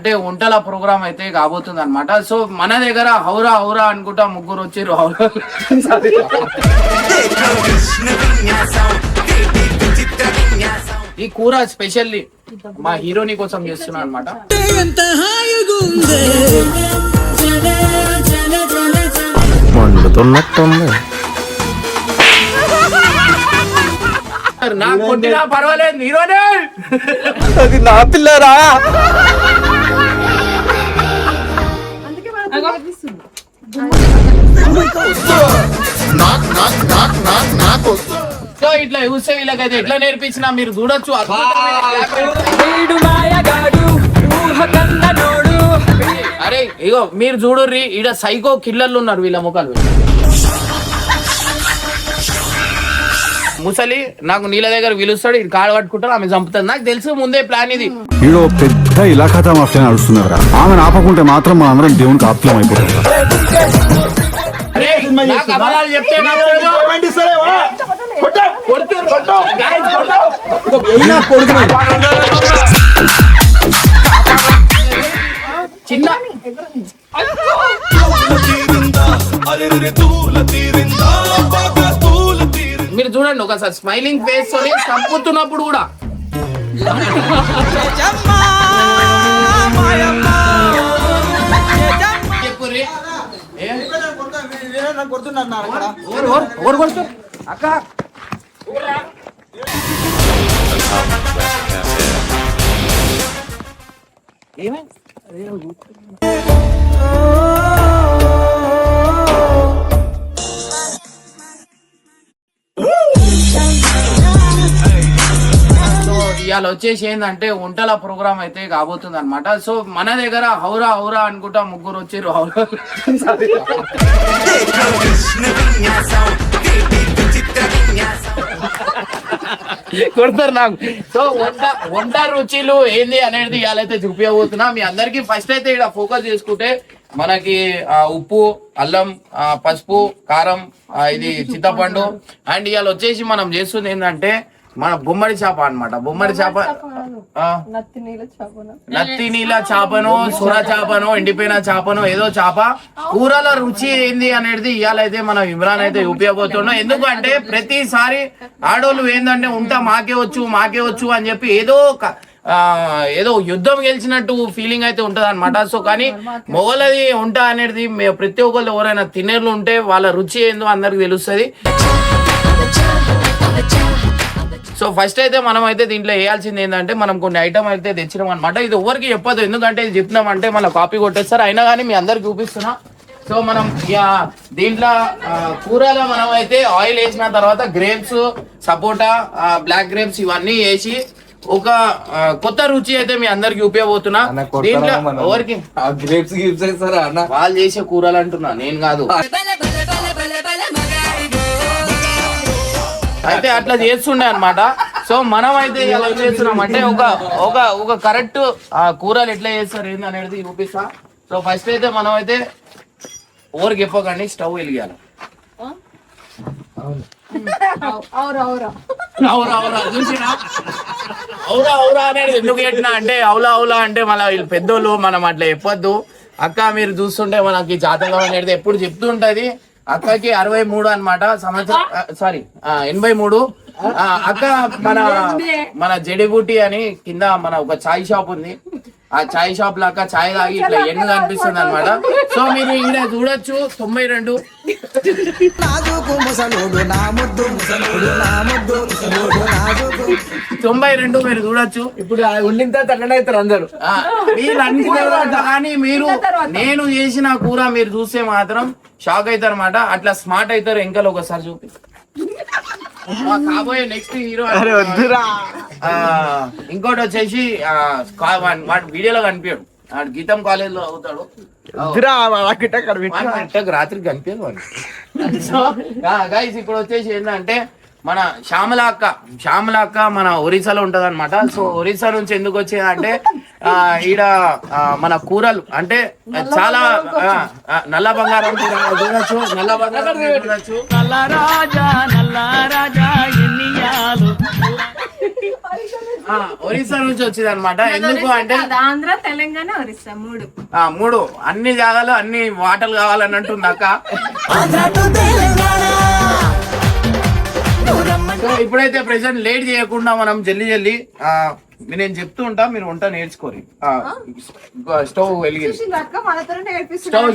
అంటే వంటల ప్రోగ్రామ్ అయితే కాబోతుంది అనమాట. సో మన దగ్గర హౌరా హౌరా అనుకుంటా ముగ్గురు వచ్చారు. హౌరా ఈ కూర స్పెషల్లీ మా హీరోని కోసం చేస్తున్నా అనమాట. నాకు కొట్టినా పర్వాలేదు, హీరోనే. అది నా పిల్లరా. సో ఇట్లా చూస్తే వీళ్ళకైతే ఎట్లా నేర్పించినా మీరు చూడొచ్చు. అరే ఇగో మీరు చూడుర్రి, ఈడ సైకో కిల్లర్లు ఉన్నారు వీళ్ళ ముఖాలు. ముసలి నాకు నీళ్ళ దగ్గర పిలుస్తాడు, ఇది కాళ్ళు పట్టుకుంటాడు, ఆమె చంపుతుంది. నాకు తెలుసు ముందే ప్లాన్ ఇది. ఈడో పెద్ద ఇలాఖాతా మాఫియా నడుస్తున్నారా, ఆమెను ఆపకుంటే మాత్రం మా అందరం దేవునికి ఆప్లం అయిపోతాం. చెప్తే చిన్న మీరు చూడండి ఒకసారి స్మైలింగ్ ఫేస్ తోని చంపుతున్నప్పుడు కూడా చెప్పుర్రి అక్క ఇవాళ వచ్చేసి ఏంటంటే వంటల ప్రోగ్రామ్ అయితే కాబోతుంది అనమాట. సో మన దగ్గర హౌరా హౌరా అనుకుంటా ముగ్గురు వచ్చారు. హౌరా కొడతారు నాకు. సో వంట రుచులు ఏంది అనేది ఇవాళైతే చూపించబోతున్నా మీ అందరికి. ఫస్ట్ అయితే ఇక్కడ ఫోకస్ చేసుకుంటే మనకి ఉప్పు, అల్లం, పసుపు, కారం, ఇది చింతపండు. అండ్ ఇవాళ వచ్చేసి మనం చేస్తుంది ఏంటంటే మన బొమ్మడి చేప అనమాట. బొమ్మడి చేప, నత్తి నీళ్ళ చేపను, సొర చేపను, ఎండిపోయిన చేపను, ఏదో చేప. కూరల రుచి ఏంది అనేది ఇవాళైతే మనం ఇమ్రాన్ అయితే ఉపయోగపోతున్నాం. ఎందుకంటే ప్రతిసారి ఆడోళ్ళు ఏంటంటే ఉంటా మాకే వచ్చు అని చెప్పి ఏదో యుద్ధం గెలిచినట్టు ఫీలింగ్ అయితే ఉంటది అనమాట. సో కానీ మొగలది ఉంటా అనేది ప్రతి ఒక్కళ్ళు ఎవరైనా తినేళ్ళు ఉంటే వాళ్ళ రుచి ఏందో అందరికి తెలుస్తుంది. సో ఫస్ట్ అయితే మనం అయితే దీంట్లో వేయాల్సింది ఏంటంటే మనం కొన్ని ఐటమ్ అయితే తెచ్చినాం అనమాట. ఇది ఎవరికి చెప్పదు, ఎందుకంటే ఇది చెప్తున్నామంటే మన కాపీ కొట్టేస్తారు. అయినా కానీ మీ అందరికి చూపిస్తున్నా. సో మనం దీంట్లో కూరలో మనం అయితే ఆయిల్ వేసిన తర్వాత గ్రేప్స్, సపోటా, బ్లాక్ గ్రేప్స్ ఇవన్నీ వేసి ఒక కొత్త రుచి అయితే మీ అందరికి ఉపయోగపోతున్నా. దీంట్లో ఎవరికి వాళ్ళు చేసే కూరలు అంటున్నా, నేను కాదు. అయితే అట్లా చేస్తుండే అనమాట. సో మనం అయితే ఎలా చేస్తున్నాం అంటే ఒక కరెక్ట్ కూరలు ఎట్లా చేస్తారు ఏంది అనేది చూపిస్తా. సో ఫస్ట్ అయితే మనం అయితే ఓరికి చెప్పకండి, స్టవ్ వెలిగాలి. అవురా అనేది ఎందుకు పెట్టినా అంటే అవులా అంటే మన వీళ్ళు పెద్దోళ్ళు, మనం అట్లా చెప్పొద్దు. అక్క మీరు చూస్తుంటే మనకి జాతకం అనేది ఎప్పుడు చెప్తూ ఉంటది. అక్కకి 63 అనమాట సంవత్సరం, సారీ 83. అక్క మన జడిబూటి అని కింద మన ఒక చాయ్ షాప్ ఉంది. ఆ చాయ్ షాప్ లో అక్క చాయ్ తాగి ఇట్లా ఎన్ను కనిపిస్తుంది అనమాట. సో మీరు ఇక్కడ చూడొచ్చు 92. మీరు చూడొచ్చు. ఇప్పుడు ఉండిన తర్వాత అవుతారు అందరు వీళ్ళు అనుకున్నారు. కానీ మీరు నేను చేసిన కూర మీరు చూస్తే మాత్రం షాక్ అవుతారు అనమాట. అట్లా స్మార్ట్ అవుతారు. ఇంకా ఒకసారి చూపి కాబోయే నెక్స్ట్ హీరో. ఇంకోటి వచ్చేసి వాడు వీడియోలో కనిపించాడు, వాడు గీతం కాలేజ్ లో అవుతాడు. రాత్రికి కనిపించదు వాడు. సో గైస్ ఇప్పుడు వచ్చేసి ఏంటంటే మన శ్యామల అక్క మన ఒరిస్సాలో ఉంటది అనమాట. సో ఒరిస్సా నుంచి ఎందుకు వచ్చేదంటే ఈడ మన కూరలు అంటే చాలా నల్ల బంగారం చూడొచ్చు. నల్ల బంగారం చూడొచ్చు. ఒరిస్సా నుంచి వచ్చింది అనమాట. ఎందుకు అంటే ఆంధ్ర, తెలంగాణ, ఒరిస్సా మూడు అన్ని జాగాలు అన్ని వాటలు కావాలన్నట్టుంది అక్క. సో ఇప్పుడైతే ప్రెసెంట్ లేట్ చేయకుండా మనం జల్లి నేను చెప్తూ ఉంటా, మీరు వంట నేర్చుకోరి. స్టవ్ వెలిగి స్టవ్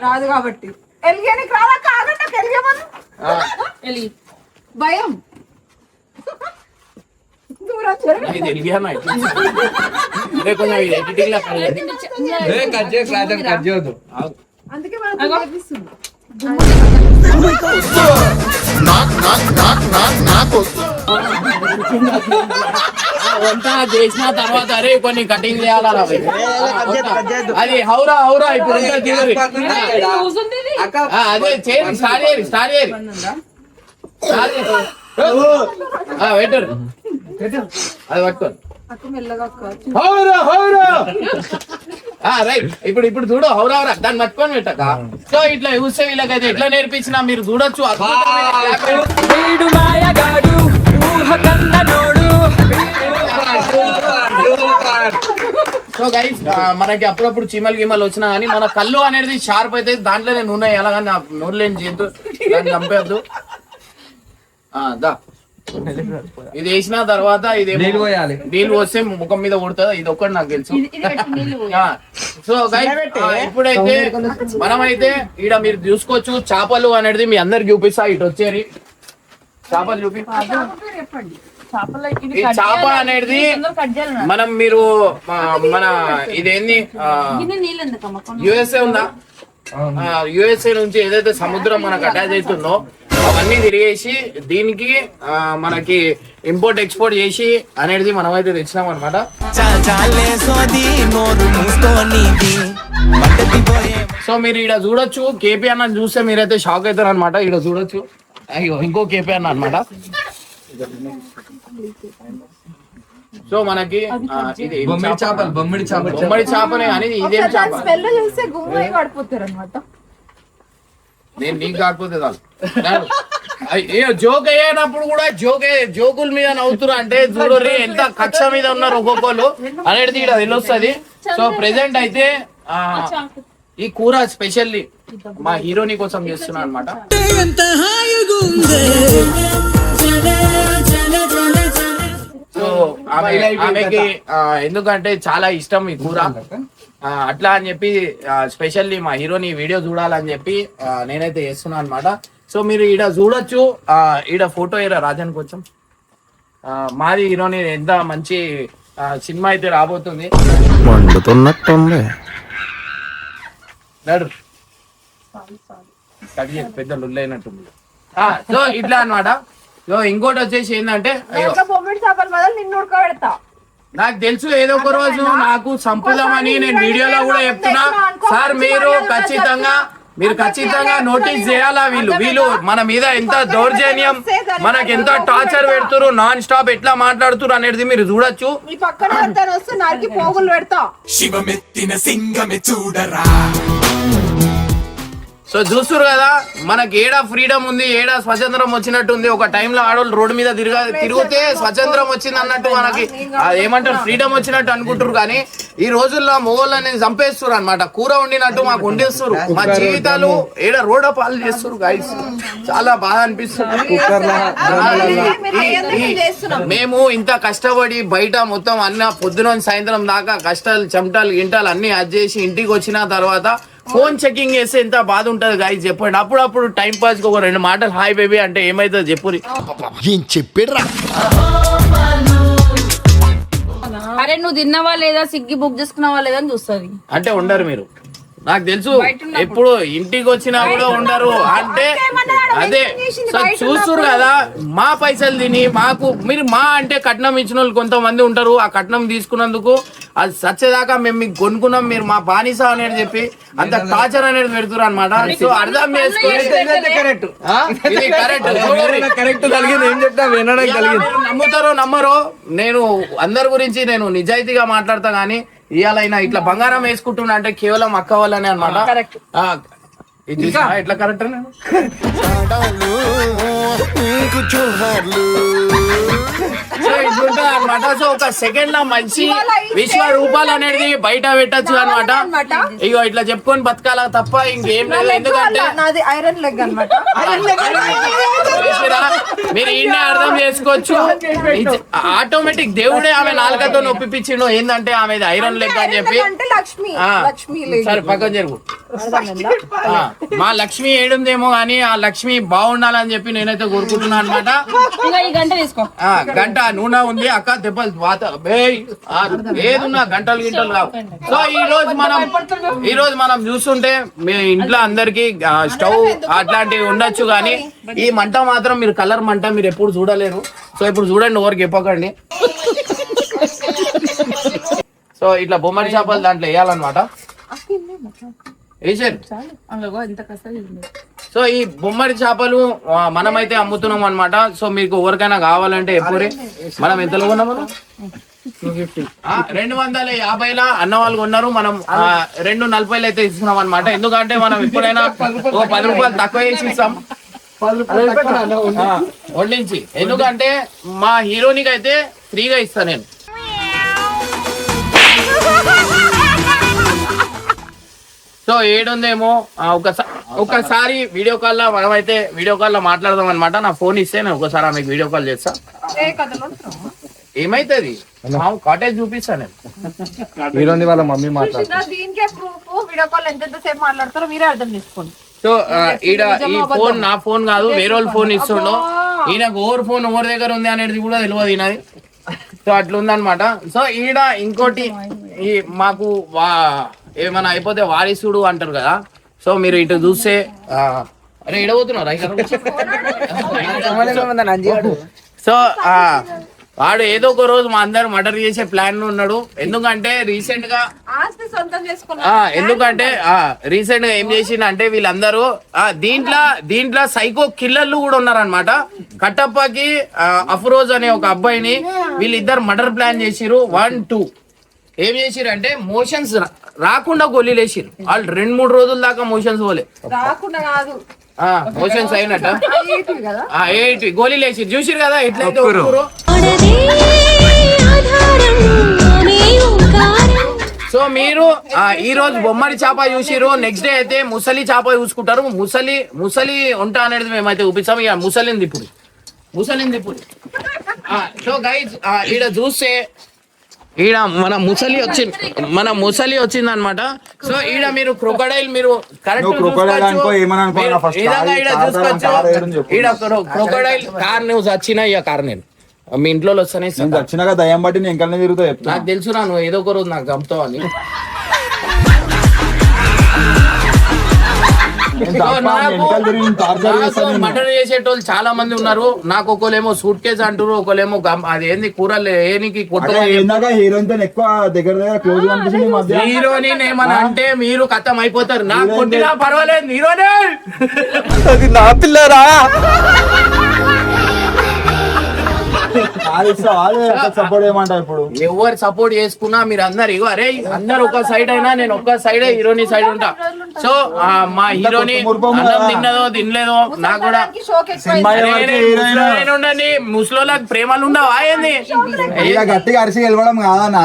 రాదు కాబట్టి భయం ఇది వెలిగానా కొంచెం ఎడిటింగ్ లా అందుకే మనం నేర్పిస్తుంది. వంట చేసిన తర్వాత అరే కొన్ని కటింగ్ చేయాలా అది హౌరా హౌరా ఇప్పుడు అదే చేయండి. స్టార్ట్ చేయాలి వెటర్ అది పట్టుకోండి. రైట్ ఇప్పుడు చూడు హౌరా హౌరా దాన్ని పట్టుకొని పెట్టక. సో ఇట్లా చూస్తే వీళ్ళకైతే ఎట్లా నేర్పించినా మీరు చూడొచ్చు. సో గైస్ మనకి అప్పుడప్పుడు చీమలు గీమలు వచ్చినా కానీ మన కళ్ళు అనేది షార్ప్ అయితే దాంట్లోనే నూనె ఎలాగని నూనె లేని జంతు దాన్ని చంపేద్దు. దా ఇది వేసిన తర్వాత ఇది నీళ్ళు పోస్తే ముఖం మీద కొడుతుంది. ఇది ఒక్కటి నాకు తెలుసు. సో గైస్ ఇప్పుడైతే మనమైతే ఈడ మీరు చూసుకోవచ్చు చేపలు అనేది మీ అందరికి చూపిస్తా. ఇటు వచ్చేరి చేపలు చూపి. ఈ చేప అనేది మనం మీరు మన ఇదేంది యుఎస్ఏ ఉందా, యుఎస్ఏ నుంచి ఏదైతే సముద్రం మనకు అటాచ్ అవుతుందో అవన్నీ తిరిగేసి దీనికి మనకి ఇంపోర్ట్ ఎక్స్పోర్ట్ చేసి అనేది మనమైతే తెచ్చినాం అనమాట. సో మీరు ఇక్కడ చూడొచ్చు కేపీ అన్న చూస్తే మీరైతే షాక్ అవుతారు అనమాట. ఇక్కడ చూడొచ్చు అయ్యో ఇంకో కేపీ అన్న అనమాట. సో మనకి ఇది బొమ్మడి చేపనే కానీ ఇదేం చేప నేను నీకు కాకపోతే జోక్ అయ్యేటప్పుడు కూడా జోకుల మీద నవ్వుతురు అంటే చూడరు ఎంత కక్ష మీద ఉన్నారు ఒక్కొక్కరు అనేది ఇక్కడ తెలుస్తుంది. సో ప్రెసెంట్ అయితే ఈ కూర స్పెషల్లీ మా హీరోని కోసం చేస్తున్నా అనమాట. సో ఆమెకి ఎందుకంటే చాలా ఇష్టం ఈ కూర, అట్లా అని చెప్పి స్పెషల్లీ మా హీరోని వీడియో చూడాలని చెప్పి నేనైతే చేస్తున్నా అనమాట. సో మీరు ఈడ చూడొచ్చు, ఈడ ఫోటో ఏరా రాజన్ కొంచెం మాది హీరోని ఎంత మంచి సినిమా అయితే రాబోతుంది. పెద్ద లుల్లైనట్టుంది. సో ఇట్లా అనమాట. సో ఇంకోటి వచ్చేసి ఏంటంటే నాకు తెలుసు ఏదో ఒక రోజు నాకు సంపుదామని నేను వీడియోలో కూడా చెప్తున్నా సార్. మీరు ఖచ్చితంగా నోటీస్ చేయాలా. వీళ్ళు మన మీద ఎంత దౌర్జన్యం, మనకి ఎంత టార్చర్ పెడుతురు, నాన్ స్టాప్ ఎట్లా మాట్లాడుతురు అనేది మీరు చూడొచ్చు. సో చూస్తురు కదా మనకి ఏడా ఫ్రీడమ్ ఉంది, ఏడా స్వతంత్రం వచ్చినట్టుంది. ఒక టైంలో ఆడవాళ్ళు రోడ్డు మీద తిరిగితే స్వతంత్రం వచ్చింది అన్నట్టు మనకి ఏమంటారు ఫ్రీడమ్ వచ్చినట్టు అనుకుంటారు. కానీ ఈ రోజుల్లో మొగోళ్ళని చంపేస్తారు అనమాట. కూర వండినట్టు మాకు వండేస్తారు. మా జీవితాలు ఏడా రోడ్డు పాలు చేస్తారు గైస్. చాలా బాధ అనిపిస్తుంది. మేము ఇంత కష్టపడి బయట మొత్తం అన్న పొద్దున సాయంత్రం దాకా కష్టాలు చెమటాలు గింటాలు అన్ని అది చేసి ఇంటికి వచ్చిన తర్వాత ఫోన్ చెకింగ్ చేస్తే ఎంత బాధ ఉంటది గాయస్ చెప్పండి. అప్పుడప్పుడు టైం పాస్ కి ఒక 2 మాటలు హాయ్ బేబీ అంటే ఏమైతుంది చెప్పురి. ఏం చెప్పారా? అరే నువ్వు తిన్నవా లేదా, స్విగ్గీ బుక్ చేసుకున్నావా లేదా అని చూస్తుంది. అంటే ఉండరు మీరు, నాకు తెలుసు. ఎప్పుడు ఇంటికి వచ్చినా కూడా ఉండరు. అంటే అదే చూస్తురు కదా మా పైసలు తిని మాకు మీరు మా అంటే కట్నం ఇచ్చిన వాళ్ళు కొంతమంది ఉంటారు. ఆ కట్నం తీసుకున్నందుకు అది సచ్చేదాకా మేము మీకు కొనుక్కున్నాం, మీరు మా బానిస అనేది చెప్పి అంత టార్చర్ అనేది పెడుతున్నారు అనమాట. సో అర్థం నమ్ముతారో నమ్మరో, నేను అందరి గురించి నేను నిజాయితీగా మాట్లాడతా. గానీ ఇవాళ ఇట్లా బంగారం వేసుకుంటున్నా అంటే కేవలం అక్క వాళ్ళనే అనమాట. ఇది చూసావా ఎట్లా కరెక్ట్ సో ఇట్లుంటది అనమాట. సో ఒక సెకండ్ లో మంచి విశ్వరూపాలు అనేది బయట పెట్టచ్చు అనమాట. ఇగో ఇట్లా చెప్పుకొని బతకాల తప్ప ఇంకేం లేదు. ఎందుకంటే నాది ఐరన్ లెగ్ అన్నమాట. మీరు ఈయన అర్థం చేసుకోవచ్చు. ఆటోమేటిక్ దేవుడే ఆమె నాలుకతో నొప్పిపించిండు. ఏంటంటే ఆమె ఐరన్ లెగ్ అని చెప్పి. సరే పక్కన జరుగు. మా లక్ష్మి ఏడుందేమో గానీ ఆ లక్ష్మి బాగుండాలని చెప్పి నేనైతే కోరుకుంటున్నా అనమాట. ఈ గంట తీసుకో. గంట నూనె ఉంది అక్క దెబ్బలు ఏదున్నా గంటలు గింటలు కావు. సో ఈ రోజు మనం చూస్తుంటే మీ ఇంట్లో అందరికి స్టవ్ అట్లాంటివి ఉండొచ్చు కానీ ఈ మంట మాత్రం మీరు కలర్ మంట మీరు ఎప్పుడు చూడలేరు. సో ఇప్పుడు చూడండి ఎవరికి చెప్పకండి. సో ఇట్లా బొమ్మడి చేపలు దాంట్లో వేయాలన్నమాట. వేసారు. సో ఈ బొమ్మడి చేపలు మనమైతే అమ్ముతున్నాం అనమాట. సో మీకు ఎవరికైనా కావాలంటే ఎప్పుడు మనం ఎంతలో కొన్నాము 250లా అన్న వాళ్ళు కొన్నారు. మనం 240 అయితే ఇస్తున్నాం అనమాట. ఎందుకంటే మనం ఎప్పుడైనా 10 రూపాయలు తక్కువ వేసి ఇస్తాం వండించి. ఎందుకంటే మా హీరోనికి అయితే ఫ్రీగా ఇస్తా నేను. సో ఏడుందేమో ఒకసారి వీడియో కాల్ లో మనమైతే వీడియో కాల్ లో మాట్లాడదాం అనమాట. నా ఫోన్ ఇస్తే నేను ఒకసారి ఆమెకు వీడియో కాల్ చేస్తా. ఏమైతుంది కాటేజ్ చూపిస్తా నేను. వాళ్ళ మమ్మీ మాట్లాడుతుంది. దీనికే ప్రూఫ్ వీడియో కాల్ ఎంతసేపు మాట్లాడతారో మీరే అర్థం చేసుకోండి. సో ఈడ ఈ ఫోన్ నా ఫోన్ కాదు, వేరే వాళ్ళ ఫోన్ ఇస్తుండో. ఈయనకు ఓవర్ ఫోన్ ఎవరి దగ్గర ఉంది అనేది కూడా తెలియదు ఈయనది. సో అట్లా ఉందన్నమాట. సో ఈడ ఇంకోటి ఈ మాకు ఏమైనా అయిపోతే వారిసుడు అంటారు కదా. సో మీరు ఇటు చూస్తే అరే ఎడబోతున్నారు. సో వాడు ఏదో ఒక రోజు మా అందరు మర్డర్ చేసే ప్లాన్ ఉన్నాడు. ఎందుకంటే రీసెంట్ గా ఏం చేసిండు అంటే వీళ్ళందరూ దీంట్లో సైకో కిల్లర్లు కూడా ఉన్నారనమాట. కట్టప్పకి అఫ్రోజ్ అనే ఒక అబ్బాయిని వీళ్ళిద్దరు మర్డర్ ప్లాన్ చేసిరు. 1, 2 ఏం చేసిరు అంటే మోషన్స్ రాకుండా గోళీలు వేసిరు. వాళ్ళు 2-3 రోజుల దాకా మోషన్స్ పోలే. రాకుండా కాదు, మోషన్స్ అయినట్ట గోళీలు వేసిరు. చూసిరు కదా ఎట్లయితే. సో మీరు ఈ రోజు బొమ్మడి చేప చూసిరు. నెక్స్ట్ డే అయితే ముసలి చేప చూసుకుంటారు. ముసలి వంట అనేది మేమైతే చూపిస్తాం. ఇక ముసలింది ఇప్పుడు. సో గైజ్ ఈడ చూస్తే ఈడ మన ముసలి వచ్చింది అనమాట. సో ఈడ మీరు క్రొకడైల్ మీరు కరెక్ట్ ఈడ క్రొకడైల్ కార్ న్యూస్ వచ్చిన ఇక కార్ నేను మీ ఇంట్లో వస్తానే వచ్చినాక దయ్యం బట్టి నేను ఇంకా తిరుగుతా. నాకు తెలుసు నువ్వు ఏదో ఒక రోజు నాకు చంపుతావు అని. మర్డర్ చేసేటోళ్ళు చాలా మంది ఉన్నారు. నాకు ఒకలేమో సూట్ కేసు అంటారు, ఒకలేమో అది ఏంది కూరలు ఏనికి హీరోని ఏమన్నా అంటే మీరు ఖతం అయిపోతారు. నాకు కొట్టినా పర్వాలేదు హీరోనే. అది నా పిల్లరా. సపోర్ట్ ఏమంటారు ఇప్పుడు? ఎవరు సపోర్ట్ చేసుకున్నా మీరు అందరు ఇగో అరే అందరు ఒక సైడ్ అయినా నేను ఒక్క సైడే హీరోని సైడ్ ఉంటా. సో మా హీరోని తిన్నదో తినలేదో నాకు కూడా ఉండండి. ముసలోళ్ళకి ప్రేమలు ఉండవా ఏంది? గట్టిగా అరిసి గెలవడం కాదన్నా.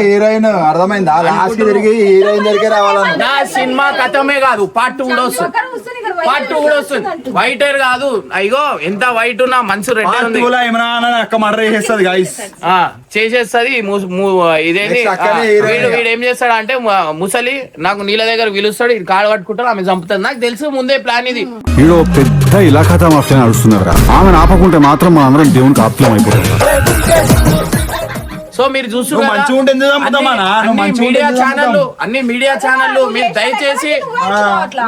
హీరోయిన్ అర్థమైందా? లాస్ట్ తిరిగి హీరోయిన్ దగ్గర రావాలని. నా సినిమా కథమే కాదు, పార్ట్ 2 కూడా వస్తుంది. వైట్ హెయిర్ కాదు, అయ్యో ఎంత వైట్ ఉన్నా మనసు రెడ్ ఉంది. అక్క మర్డర్ చేసేస్తుంది గైస్, చేసేస్తుంది. ఇదేంటి వీడు ఏం చేస్తాడు అంటే ముసలి నాకు నీళ్ళ దగ్గర పిలుస్తాడు, ఇది కాడు పట్టుకుంటాడు, ఆమె చంపుతుంది. నాకు తెలుసు ముందే ప్లాన్ ఇది. వీడు పెద్ద ఇలాఖాతా మాఫియా నడుస్తున్నారు. ఆమెను ఆపకుంటే మాత్రం మా అందరం దేవునికి ఆప్లం అయిపోతారు. సో మీరు చూస్తున్నారు అన్ని మీడియా ఛానళ్ళు మీరు దయచేసి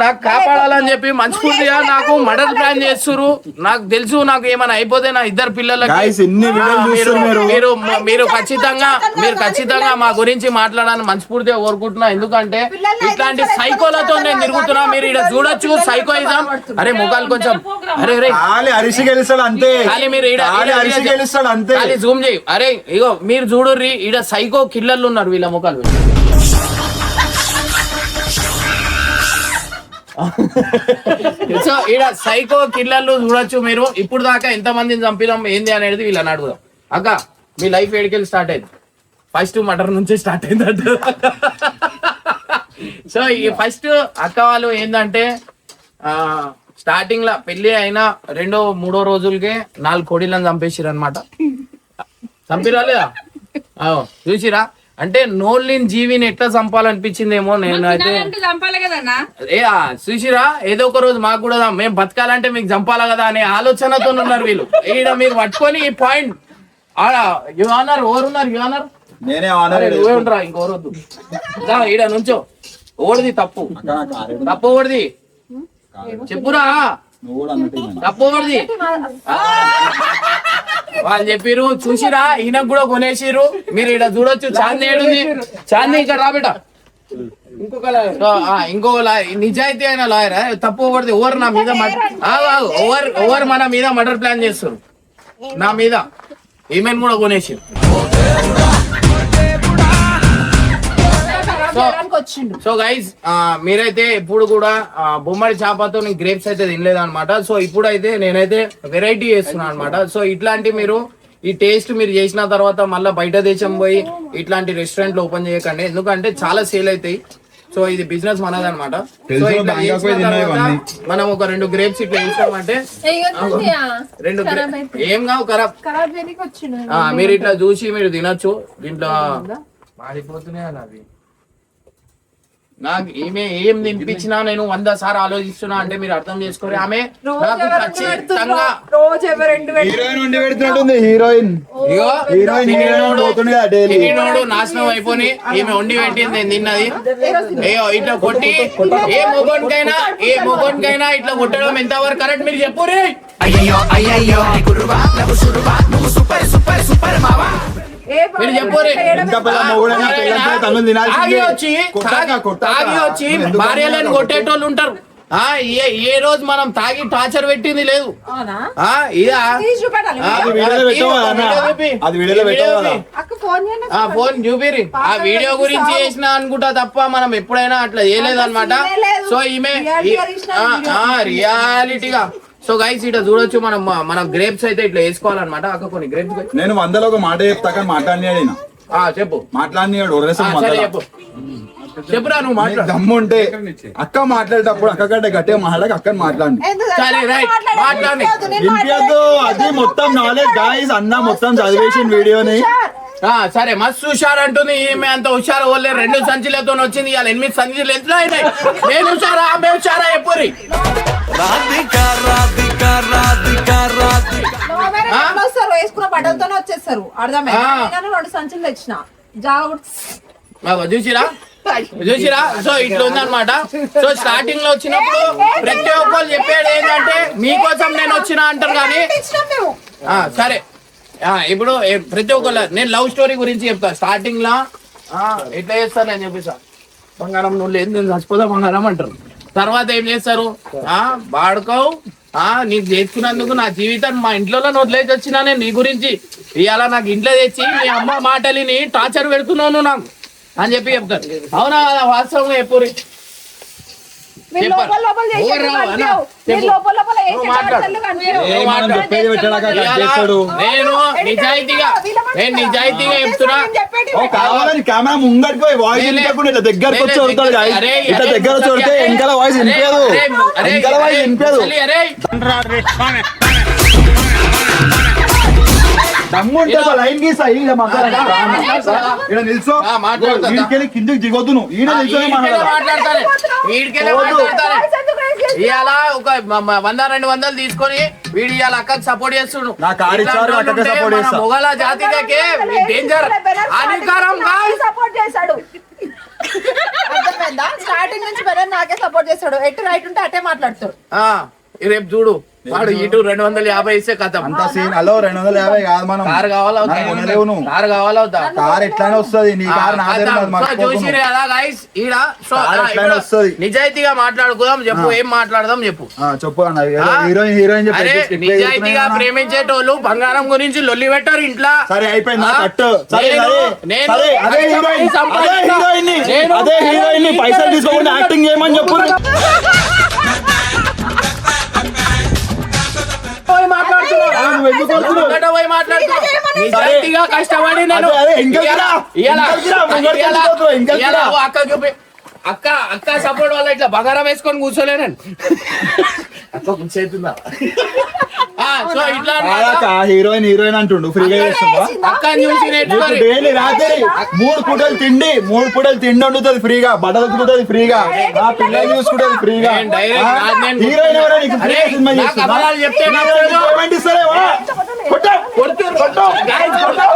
నాకు కాపాడాలని చెప్పి మనస్ఫూర్తిగా నాకు మర్డర్ ప్లాన్ చేస్తున్నారు. నాకు తెలుసు నాకు ఏమైనా అయిపోతే నా ఇద్దరు పిల్లలకి మీరు ఖచ్చితంగా మా గురించి మాట్లాడాలని మనస్ఫూర్తిగా కోరుకుంటున్నా. ఎందుకంటే ఇట్లాంటి సైకోలతో నేను తిరుగుతున్నా. మీరు ఇక్కడ చూడొచ్చు సైకోయిజం. అరే ముఖాలు కొంచెం మీరు జూమ్ చేయి. అరే ఇగో మీరు చూడుర్రి ఈడ సైకో కిల్లర్లు ఉన్నారు. వీళ్ళ ముఖాలు సో ఈడ సైకో కిల్లర్లు చూడొచ్చు మీరు. ఇప్పుడు దాకా ఎంత మందిని చంపినాం ఏంది అనేది వీళ్ళని అడుగుదాం. అక్క మీ లైఫ్ ఏడికెళ్ళి స్టార్ట్ అయింది? ఫస్ట్ మటర్ నుంచి స్టార్ట్ అయిందంట. సో ఈ ఫస్ట్ అక్క వాళ్ళు ఏంటంటే స్టార్టింగ్ లా పెళ్లి అయినా 2-3 రోజులకే 4 కోడిలను చంపేసిరు అనమాట. చంపిరా లేదా? చూసిరా? అంటే నోళ్ళని జీవిని ఎట్లా చంపాలనిపించిందేమో. నేను అయితే చంపాలి కదన్నా. చూసిరా, ఏదో ఒక రోజు మాకు కూడా మేము బతకాలంటే మీకు చంపాలా కదా అనే ఆలోచనతో ఉన్నారు వీళ్ళు. ఈడ మీరు పట్టుకొని ఈ పాయింట్ యువనర్ ఎవరున్నారు? యువనర్ నేనే నువ్వే ఉండరా, ఇంకోరొద్దు. ఈడ నుంచో. ఓడిది తప్పు ఓడిది చెప్పురా, తప్పు ఓడిది. వాళ్ళు చెప్పిరు. చూసిరా, ఈయనకు కూడా కొనేసిరు. మీరు ఇక్కడ చూడొచ్చు. చాందీ ఏడుంది? చాందీ ఇక్కడ రాబిట. ఇంకొక నిజాయితీ అయిన లాయర్ తప్పు ఓడిది. ఓవర్ నా మీద ఓవర్ మన మీద మర్డర్ ప్లాన్ చేస్తారు. నా మీద ఈమెను కూడా కొనేసిరు. సో గైజ్ మీరైతే ఎప్పుడు కూడా బొమ్మడి చేపతో గ్రేప్స్ అయితే తినలేదు అనమాట. సో ఇప్పుడైతే నేనైతే వెరైటీ చేస్తున్నాను అనమాట. సో ఇట్లాంటి మీరు ఈ టేస్ట్ మీరు చేసిన తర్వాత మళ్ళీ బయట దేశం పోయి ఇట్లాంటి రెస్టారెంట్లు ఓపెన్ చేయకండి, ఎందుకంటే చాలా సేల్ అవుతాయి. సో ఇది బిజినెస్ మనది అనమాట. సో ఇట్లా చేసిన తర్వాత మనం ఒక 2 గ్రేప్స్ ఇట్లా వేసామంటే 2 ఏం కావు ఖరాబ్. మీరు ఇట్లా చూసి మీరు తినొచ్చు. దీంట్లో మాడిపోతున్నాయి అవి. నాకు ఈమె ఏం తినిపించినా నేను 100 సార్లు ఆలోచిస్తున్నా అంటే మీరు అర్థం చేసుకోరు. ఆమె నాకు ఖచ్చితంగా హీరోయిన్ నాశనం అయిపోయి ఈమె వండి పెట్టింది నేను తిన్నది. ఇట్లా కొట్టి ఏ మొగోనికైనా ఇట్లా కొట్టడం ఎంతవరకు కరెక్ట్ మీరు చెప్పు రే. మీరు చెప్పు రే. తాగి వచ్చి భార్యలను కొట్టేటోళ్ళు ఉంటారు. ఏ రోజు మనం తాగి టార్చర్ పెట్టింది లేదు. ఫోన్ చూపిరి. ఆ వీడియో గురించి చేసిన అనుకుంటా తప్ప మనం ఎప్పుడైనా అట్లా చేయలేదు అనమాట. సో ఈమె రియాలిటీగా. సో గైస్ ఇట్లా చూడొచ్చు. మనం గ్రేప్స్ అయితే ఇట్లా వేసుకోవాలన్నమాట. అక్క కొన్ని గ్రేప్స్ నేను 100లో ఒక మాట చెప్తా కానీ మాట్లాడినాడు. చెప్పు. మాట్లాడినాడు చెప్పు. చెప్పురా, నువ్వు మాట్లాడు. దమ్ము ఉంటే అక్క మాట్లాడేటప్పుడు అక్క కంటే గట్టిగా మాట్లాడక అక్కని మాట్లాడండి. వినిపించద్దు. అది మొత్తం నాలెడ్జ్ గాయ్స్. అన్న మొత్తం చదివేసిన వీడియోని. సరే మస్తు హుషారు అంటుంది ఈమె. అంత హుషారు వాళ్ళే 2 సంచులతో వచ్చింది. ఇవాళ 8 సంచులు ఎంత అయినాయి. నేను హుషారా ఆమె హుషారా ఎప్పురి వేసుకున్న బట్టలతోనే వచ్చేస్తారు. అర్థమైనా 2 సంచులు తెచ్చిన చూసిరా. సో ఇట్లా ఉందన్నమాట. సో స్టార్టింగ్ లో వచ్చినప్పుడు ప్రతి ఒక్కరు చెప్పేది ఏంటంటే మీకోసం నేను వచ్చినా అంటారు కానీ సరే ఇప్పుడు ప్రతి ఒక్కరు నేను లవ్ స్టోరీ గురించి చెప్తా. స్టార్టింగ్ లా ఎట్లా చేస్తాను నేను చెప్పేసా. బంగారం నువ్వు లేదు నేను చచ్చిపోతా బంగారం అంటారు. తర్వాత ఏం చేస్తారు? వాడుకోవు నీకు చేసుకున్నందుకు నా జీవితం మా ఇంట్లో వదిలేసి వచ్చినా నేను నీ గురించి ఇవాళ నాకు ఇంట్లో తెచ్చి మీ అమ్మ మాటలిని టార్చర్ పెడుతున్నాను నాకు అని చెప్పి చెప్తారు. అవునా వాస్తవంగా ఎప్పుడు నేను నిజాయితీగా చెప్తున్నా. కావాలని కెమెరా ముంగడికి పోయి వాయిస్ ఇట్లా దగ్గరకు వచ్చి చదువుతాడు. ఇట్లా దగ్గర చూడితే వెనకాల వాయిస్ వినిపించదు. వెనకాల వాయిస్ వినిపించదు. లైన్ గీసా నిల్చో. కిందకి దిగొద్దు. నువ్వు ఈయన నిల్చొని మాట్లాడతారు. ఇవాళ ఒక 100-200 తీసుకొని వీడు ఇవాళ అక్కకి సపోర్ట్ చేస్తుడు. మొగల జాతికే డేంజర్ హానికరం. స్టార్టింగ్ నుంచి నాకే సపోర్ట్ చేస్తాడు. ఎటు రైట్ ఉంటే అటే మాట్లాడతాడు. రేపు చూడు వాడు ఇటు 250 ఇస్తే కథ అంత సీన్. హలో 250 కాదు. మనం కారు కావాలా కార్ ఎట్లానే వస్తుంది. నీ కార్ చూసిరే కదా గైస్. ఈడ నిజాయితీగా మాట్లాడుకుందాం. చెప్పు ఏం మాట్లాడదాం చెప్పు. చెప్పు హీరోయిన్ నిజాయితీగా ప్రేమించేటోళ్ళు బంగారం గురించి లొల్లి పెట్టారు ఇంట్లో. సరే అయిపోయింది. పైసలు పైసలు తీసుకోకుండా యాక్టింగ్ చేయమని చెప్పు. ఎందుకు వస్తున్నావు? ముంగట పోయి మాట్లాడుతున్నా. నిజాయితీగా కష్టపడి నేను అదే, ఇంకెక్కడ? ఇయ్యాల ముంగడికి వెళ్ళిపోతున్నావు, ఇంకెక్కడ? ఇయ్యాల ఓ అక్క చూపి అక్క సపోర్ట్ వల్ల ఇట్లా బగారా వేసుకొని కూర్చోలేనండి. అక్క కూర్చోతుందా? సో ఇట్లా హీరోయిన్ అంటుండు ఫ్రీగా చేస్తుందా? అక్క చూసి నేర్చుకోరి. డైలీ రాత్రి 3 పూటలు తిండి వండుతుంది ఫ్రీగా, బట్టలు ఉతుకుతుంది ఫ్రీగా, ఆ పిల్లలు చూసుకుంటుంది ఫ్రీగా. నేను direct నేను హీరోయిన్ ఎవరో నీకు అరే, ఫ్రీగా సినిమా నాకు చేస్తుందా? అబద్ధాలు చెప్తే నాకు పేమెంట్ ఇస్తారేమో? కొట్టు, కొట్టు. Guys, కొట్టు.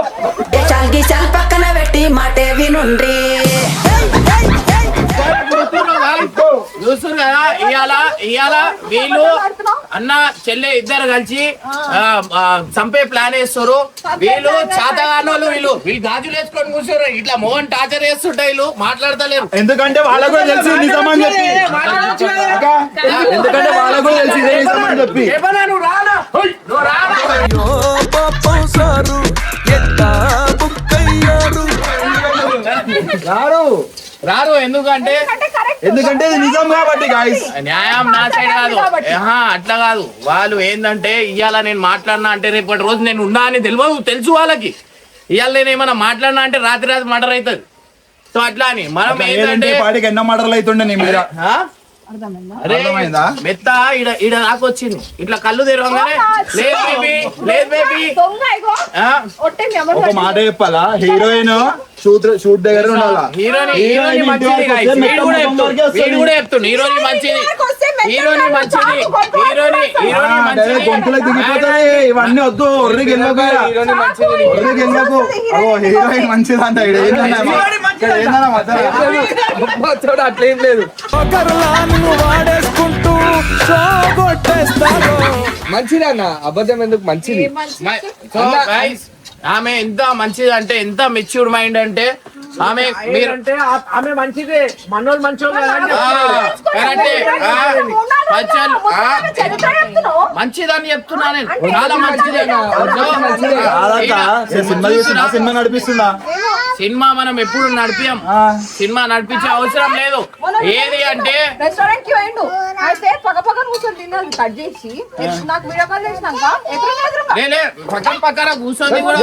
చాల్కి చాల్ పక్కన పెట్టి మాటే వినుండ్రి చూస్తున్నారు కదా ఇవాళ వీళ్ళు అన్న చెల్లె ఇద్దరు కలిసి చంపే ప్లాన్ వేస్తారు. వీళ్ళు చాతగానోళ్ళు వీళ్ళు గాజులు వేసుకొని కూర్చోరు. ఇట్లా మోహన్ టార్చర్ చేస్తుంటే వీళ్ళు మాట్లాడతలేరు. ఎందుకంటే వాళ్ళకు కూడా తెలిసి నిజమని చెప్పి అక్క, ఎందుకంటే వాళ్ళకు కూడా తెలిసి ఇదే నిజమని చెప్పి ఏమన్నా నువ్వు రానా? నువ్వు రానా? రారు ఎందుకంటే ఎందుకంటే ఇది నిజం కాబట్టి గాయస్. న్యాయం నా సైడ్ కాదు. అట్లా కాదు. వాళ్ళు ఏంటంటే ఇవాళ నేను మాట్లాడినా అంటే రేపటి రోజు నేను ఉన్నా అని తెలుసు వాళ్ళకి. ఇవాళ నేను ఏమన్నా మాట్లాడినా అంటే రాత్రి మర్డర్ అవుతుంది. సో అట్లా అని మనం ఏంటంటే పాటికి ఎన్నో మర్డర్లు అవుతుండే నీ మీద. అరే అర్థమైందా? మెత్త ఈడ దాకా వచ్చింది. ఇట్లా కళ్ళు తెరవగానే లేదు బేబీ ఒక మాట చెప్పాలా, హీరోయిన్ షూట్ దగ్గర ఉండాలా. హీరోయిన్ మంచిది వీడు కూడా చెప్తుండు. హీరోయిన్ మంచిది గొంతులకు దిగిపోతాయి ఇవన్నీ. వద్దు, ఒర్రికి వెళ్ళకు, ఒర్రికి వెళ్ళకు. హీరోయిన్ మంచిది అంట. అట్లేం లేదు, మంచిది అన్న. అబద్ధం ఎందుకు? మంచిది. ఆమె ఎంత మంచిది అంటే, ఎంత మెచ్యూర్డ్ మైండ్ అంటే ఆమె మీరంటే ఆమె మంచిదే, మనోళ్ళు మంచోళ్ళు మంచిదని చెప్తున్నా నేను. చాలా మంచిదే. సినిమా నడిపిస్తున్నా. సినిమా మనం ఎప్పుడు నడిపాం. సినిమా నడిపించే అవసరం లేదు. ఏది అంటే రెస్టారెంట్ కి పోయిండు అయితే పక్క కూర్చొని తిన్నది కట్ చేసి నాకు వీడియో కాల్ చేసినాక పక్కన కూర్చొని కూడా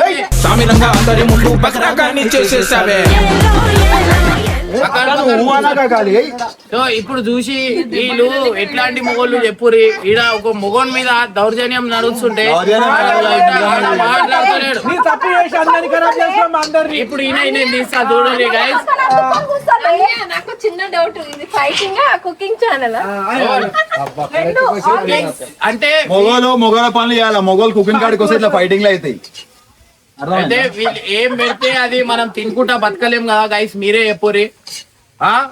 సో ఇప్పుడు చూసి వీళ్ళు ఎట్లాంటి మొగోళ్ళు చెప్పురి. ఈడ ఒక మొగోన్ మీద దౌర్జన్యం నడుస్తుంటే మాట్లాడతలేడు. ఇప్పుడు ఈయన తీస్తా చూడండి గైస్. నాకు చిన్న డౌట్, ఇది ఫైటింగ్ కుకింగ్ ఛానల్ అంటే మొగోల పనులు చేయాలి. మొగోలు కుకింగ్ కాడికి వస్తే ఇట్లా ఫైటింగ్ లో అవుతాయి. అంటే వీళ్ళు ఏం పెడితే అది మనం తినుకుంటా బతకలేం కదా గైస్. మీరే చెప్పురి.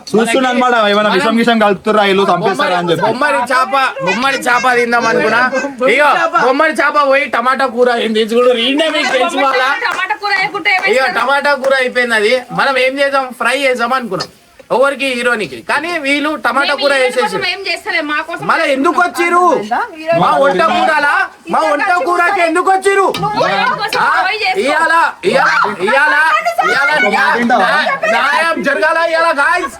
చూస్తున్నా అనమాట, ఏమైనా విషం కలుపుతారా వీళ్ళు చంపేస్తారా అని చెప్పి. బొమ్మడి చేప తిందాం అనుకున్నా. ఇగో బొమ్మడి చేప పోయి టమాటా కూర అయింది చూడు. మీకు తెలిసి వాళ్ళ ఇక టమాటా కూర అయిపోయింది. అది మనం ఏం చేద్దాం, ఫ్రై చేద్దాం అనుకున్నాం ఎవరికి, హీరోనికి. కానీ వీళ్ళు టమాటా కూర వేసేసి మళ్ళీ ఎందుకు వచ్చిరు? మా వంట కూరకి ఎందుకు వచ్చిరు? న్యాయం జరగాల ఇవాళ గాయ్స్.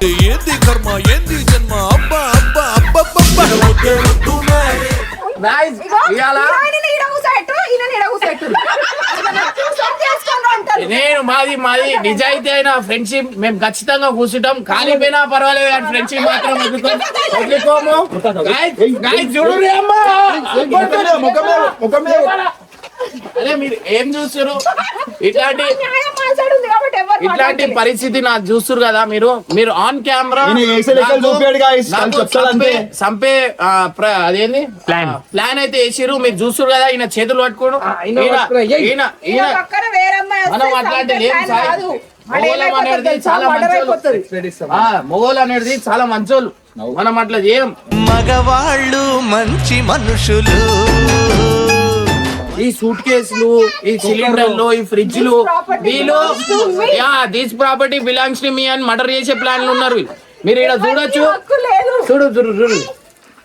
నేను మాది నిజాయితీ అయిన ఫ్రెండ్షిప్ మేము ఖచ్చితంగా కూర్చుంటాం. కాలిపోయినా పర్వాలేదు కానీ ఫ్రెండ్షిప్ మాత్రం వదులుకోము. చూడండి అమ్మా, అదే మీరు ఏం చూస్తారు? ఇట్లాంటి పరిస్థితి నాకు చూస్తారు కదా మీరు ఆన్ కెమెరా చంపే అదేంది ప్లాన్ అయితే వేసిరు. మీరు చూస్తారు కదా, ఈయన చేతులు పట్టుకోడు. మనం అట్లాంటి మొగోలు అనేది చాలా మంచోళ్ళు. మనం అట్లా చేయం. మగవాళ్ళు మంచి మనుషులు. ఈ సూట్ కేసులు, ఈ సిలిండర్లు, ఈ ఫ్రిడ్జ్లు వీళ్ళు this property belongs to me అని మర్డర్ చేసే ప్లాన్లు ఉన్నారు. మీరు ఇక్కడ చూడొచ్చు. చూడు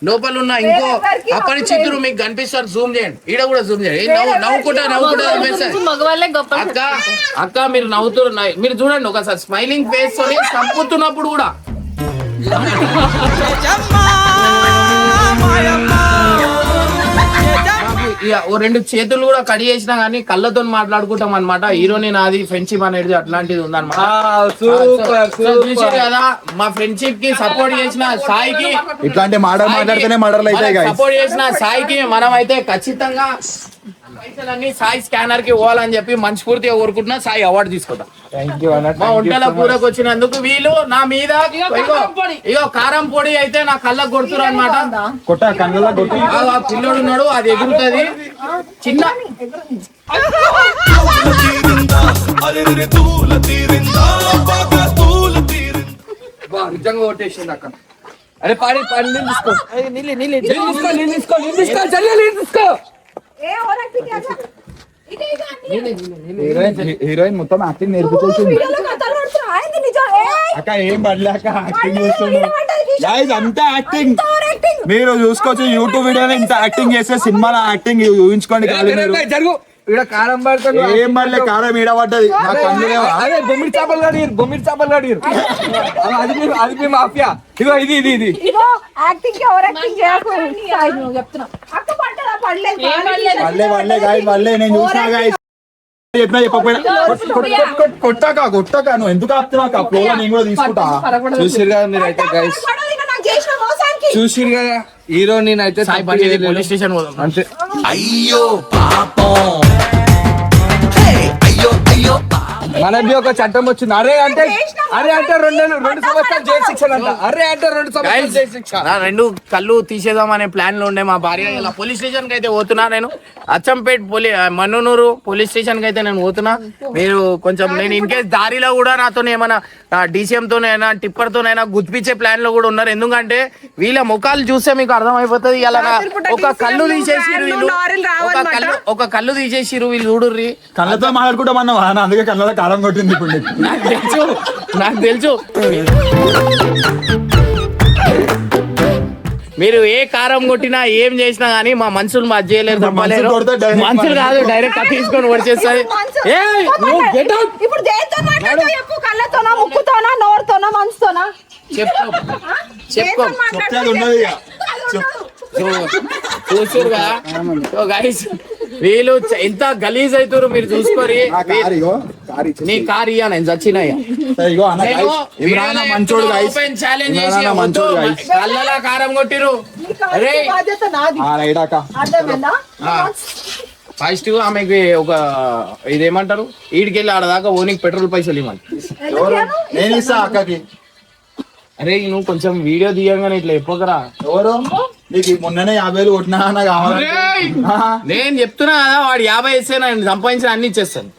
లోపల ఉన్న ఇంకో అపరిచితులు మీకు కనిపిస్తారు. జూమ్ చేయండి. ఈడ కూడా జూమ్ చేయండి. నవ్వుకుంటా అక్క మీరు నవ్వుతున్నారు. మీరు చూడండి ఒకసారి స్మైలింగ్ ఫేస్ తోని చంపుతున్నప్పుడు కూడా ఇక ఓ 2 చేతులు కూడా కడి చేసినా గానీ కళ్ళతో మాట్లాడుకుంటాం అనమాట. హీరోని నాది ఫ్రెండ్షిప్ అనేది అట్లాంటిది ఉందన్నమాట. చూసారు కదా మా ఫ్రెండ్షిప్ కి సపోర్ట్ చేసిన సాయికి, ఇట్లాంటి మాట్లాడితేనే మర్డర్లు అవుతాయి guys. సపోర్ట్ చేసిన సాయికి మనం అయితే ఖచ్చితంగా పైసలన్నీ సాయి స్కానర్ కి పోవాలని చెప్పి మనస్ఫూర్తిగా కోరుకుంటున్నా. సాయి అవార్డు తీసుకుంటా. మా ఒంటల కూరకు వచ్చినందుకు. వీళ్ళు నా మీద ఇగో కారం పొడి అయితే నా కళ్ళకు కొడుతురు అనమాట. కొట్ట కళ్ళ కొట్టి పిల్లోడు ఉన్నాడు, అది ఎగురుతుంది చిన్న. నిజంగా ఓటేసింది అక్క. అరే పాడి పాడి నీళ్ళు తీసుకో, నీళ్ళు తీసుకో. హీరోయిన్ మొత్తం యాక్టింగ్ నేర్పించేసింది అక్క. ఏం పడలేక యాక్టింగ్ చేస్తున్నాడు గైస్, అంతా యాక్టింగ్. మీరు చూసుకోవచ్చు యూట్యూబ్ వీడియోలో ఇంత యాక్టింగ్ చేస్తే సినిమాలో యాక్టింగ్ ఊహించుకోండి. జరుగు ఇక్కడ కారం పడుతుంది. ఏం పడలే, కారం ఈడ పడ్డది. అదే బొమ్మిడి చేపలు కడిగారు. అది మీ మాఫియా. ఇగో ఇది యాక్టింగ్ కి ఓవర్ యాక్టింగ్ చేయకు చెప్తున్నా. అక్క పడ్డదా? పడలేదు. పడలే గాయస్, పడలే. నేను చూసినా గాయస్, చెప్పినా చెప్పకపోయినా కొట్టాక నువ్వు ఎందుకు ఆపుతున్నావు? ఫ్లోలో నేను కూడా తీసుకుంటా. చూసిరు కదా మీరైతే గైస్, చూసిరు కదా హీరో నేనైతే పోలీస్ స్టేషన్ అంతే. అయ్యో పాపం, అయ్యో అయ్యో మనకి ఒక చట్టం వచ్చింది. అరే అంటే 2 సంవత్సరాలు జైలు శిక్ష అంట. అరే అంటే 2 సంవత్సరాలు జైలు శిక్ష. నా 2 కళ్ళు తీసేద్దాం అనే ప్లాన్ లో ఉండే మా భార్య. ఇలా పోలీస్ స్టేషన్ కి అయితే పోతున్నా నేను. అచ్చంపేట్ మన్నూరు పోలీస్ స్టేషన్ కి అయితే నేను పోతున్నా. మీరు కొంచెం నేను ఇన్ కేస్ దారిలో కూడా నాతో ఏమైనా DCM తోనైనా టిప్పర్ తోనైనా గుర్తిపించే ప్లాన్ లో కూడా ఉన్నారు. ఎందుకంటే వీళ్ళ ముఖాలు చూస్తే మీకు అర్థమైపోతుంది. ఇలా ఒక కళ్ళు తీసేసిరు వీళ్ళు, ఒక కళ్ళు తీసేసిరు వీళ్ళు. చూడుర్రి, కళ్ళతో మాట్లాడుకుంటామన్నా, అందుకే కళ్ళలో కారం కొట్టింది ఇప్పుడు. నాకు తెలుసు మీరు ఏ కారం కొట్టినా ఏం చేసినా గానీ మా మనుషులు మా చేయలేరు, తప్పలేరు. మనుషులు కాదు, డైరెక్ట్ తీసుకొని వచ్చేస్తుంది. ఇప్పుడు చెప్పు, కళ్ళతోనా, ముక్కుతోనా, నోరుతోనా, మనసుతోనా చెప్పుకో. చూస్తురుగా గైస్, వీళ్ళు ఎంత గలీజ్ అవుతారు మీరు చూసుకోరి. నీ కార్ ఇయ్యా, నేను చచ్చినయ్యా. ఓపెన్ ఛాలెంజ్ చేసి కళ్ళలా కారం కొట్టిరు. అరే ఫస్ట్ ఆమెకి ఒక ఇదేమంటారు, ఈడికెళ్ళి ఆడదాకా ఓనికి పెట్రోల్ పైసలు ఇవ్వండి. నేను ఇస్తా అక్కకి. అరే నువ్వు కొంచెం వీడియో తీయంగానే ఇట్లా చెప్పకరా. ఎవరు నీకు మొన్ననే 50,000 కొట్టినా కావాలి. నేను చెప్తున్నా కదా, వాడు 50 ఇస్తే నేను సంపాదించిన అన్ని ఇచ్చేస్తాను.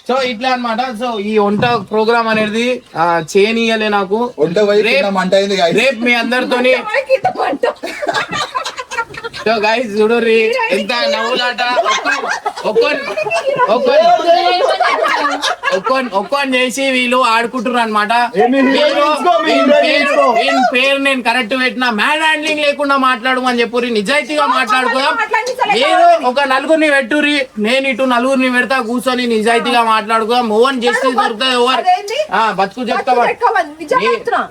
సో ఇట్లా అన్నమాట. సో ఈ వంట ప్రోగ్రామ్ అనేది చేయనీయలే నాకు. రేపు మీ అందరితోని సో గైస్ చూడుర్రి ఎంత నవ్వులాట. ఒక్కొని చేసి వీళ్ళు ఆడుకుంటారు అనమాట. పేరు నేను కరెక్ట్ పెట్టినా, మ్యాడ్ హ్యాండ్లింగ్ లేకుండా మాట్లాడమని చెప్పుర్రి. నిజాయితీగా మాట్లాడుకోదాం. మీరు ఒక 4గురిని పెట్టుర్రి, నేను ఇటు 4గురిని పెడతా. కూర్చొని నిజాయితీగా మాట్లాడుకోదాం. ఓవన్ జస్టిస్ దొరుకుతుంది. ఎవరు బతుకు చెప్తావండి,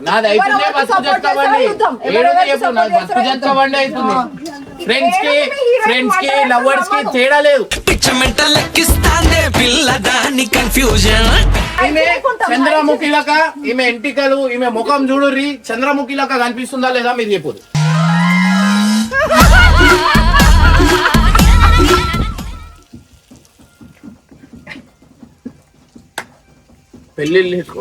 నాది అవుతుంది. బతుకు చెప్తావండి, చెప్పు నాది బతుకు చెప్తావండి అవుతుంది. ఫ్రెండ్స్ కి లవర్స్ కి తేడా లేదు. ఈమె చంద్రముఖి లెక్క, ఈమె ఎంటికలు, ఈమె ముఖం చూడుర్రి. చంద్రముఖి లెక్క కనిపిస్తుందా లేదా మీరు చెప్పు. పెళ్ళిళ్ళు ఎక్కువ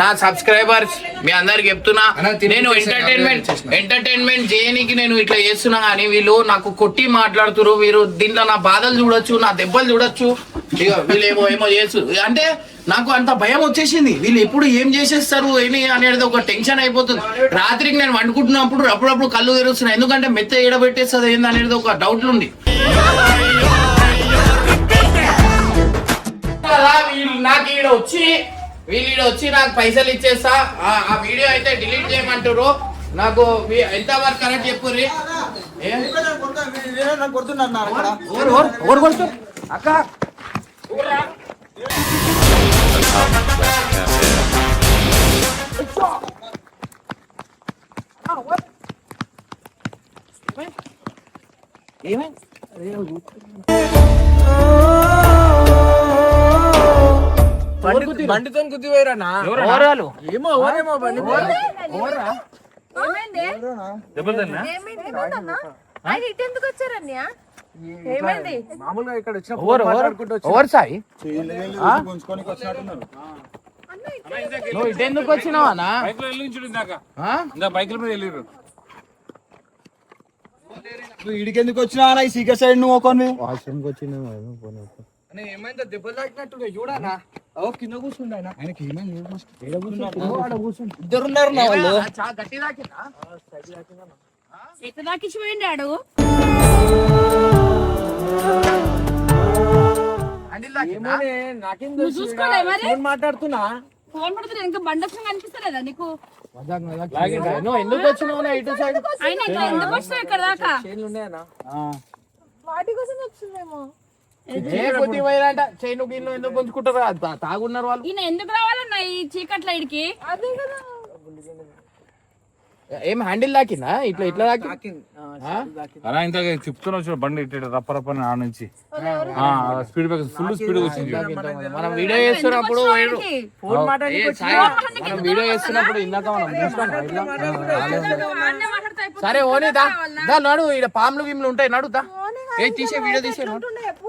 నా సబ్స్క్రైబర్స్ మీ అందరికి చెప్తున్నా, నేను ఎంటర్టైన్మెంట్ చేయడానికి నేను ఇట్లా చేస్తున్నా కానీ వీళ్ళు నాకు కొట్టి మాట్లాడుతురు. వీరు దీంట్లో నా బాధలు చూడొచ్చు, నా దెబ్బలు చూడొచ్చు. వీళ్ళు ఏమో చేస్తు అంటే నాకు అంత భయం వచ్చేసింది. వీళ్ళు ఎప్పుడు ఏం చేసేస్తారు ఏమి అనేది ఒక టెన్షన్ అయిపోతుంది. రాత్రికి నేను వండుకుంటున్నప్పుడు అప్పుడప్పుడు కళ్ళు తెరుస్తున్నాయి. ఎందుకంటే మెత్త ఏడబెట్టేస్తుంది ఏంది అనేది ఒక డౌట్లు ఉంది. నాకు ఈడ వచ్చి నాకు పైసలు ఇచ్చేస్తా. ఆ వీడియో అయితే డిలీట్ చేయమంటారు. నాకు ఎంత వరకు కరెక్ట్ చెప్పుర్రి. అక్క బండితో గుద్దిపోయారన్నా ఎవరాలు? ఏమో ఎవరేమో బండి ఆయన ఇటు ఎందుకు వచ్చారన్నయ్య? ఏమైంది? మామూలుగా ఇక్కడ వచ్చిన ఎవరు సాయి గుంజుకోనికి వచ్చినట్టున్నారు. నువ్వు ఇటు ఎందుకు వచ్చినావా అన్న? బైకుల మీద వెళ్ళారు నువ్వు ఈడికి ఎందుకు వచ్చినా ఈ సీక్రెట్ సైడ్ నువ్వు ఒకని ఏమైందో దెబ్బలు తాకినట్టు చూడనా ఓ కింద కూర్చుండు ఆయన ఇద్దరున్నారు నా వాళ్ళు. గట్టి తాకిందా? ఎక్కడ దాకిచ్చిపోయింది ఆడు హ్యాండిల్ తాకిందా? నాకేం నువ్వు చూసుకోలే మరి ఫోన్ మాట్లాడుతున్నా ఫోన్ పడుతుంది ఇంకా బండి వచ్చిన కనిపిస్తలేదా నీకు నువ్వు ఎందుకు వచ్చినావు నా ఇటు సైడ్? ఆయన ఇంకా ఎందుకు వస్తావు ఇక్కడ దాకా చైన్లు ఉన్నాయనా వాటి కోసం వచ్చిందేమో. ఏ కొద్ది పోయారంట చైను గిన్ను ఎందుకు గుంజుకుంటారు? తాగున్నారు వాళ్ళు. ఈయన ఎందుకు రావాలన్నా ఈ చీకట్ల ఇడికి అదే కదా. ఏం హ్యాండిల్ తాకిందా? ఇట్లా ఇట్లా తాకి అలా ఇంత చెప్తున్నా వచ్చి బండి ఇట్లా రప్ప రప్ప అని ఆడ నుంచి స్పీడ్ బ్రేక్ ఫుల్ స్పీడ్ వచ్చింది. మనం వీడియో చేస్తున్నప్పుడు ఫోన్ మనం వీడియో చేస్తున్నప్పుడు ఇందాక మనం చూస్తాం వాడినే మాట్లాడితే అయిపోతుంది. సరే ఓని దా నడు. ఇక్కడ పాములు గిమ్లు ఉంటాయి నడుదా. ఏ తీసే వీడియో తీసే ఉంటుండే చెప్పు.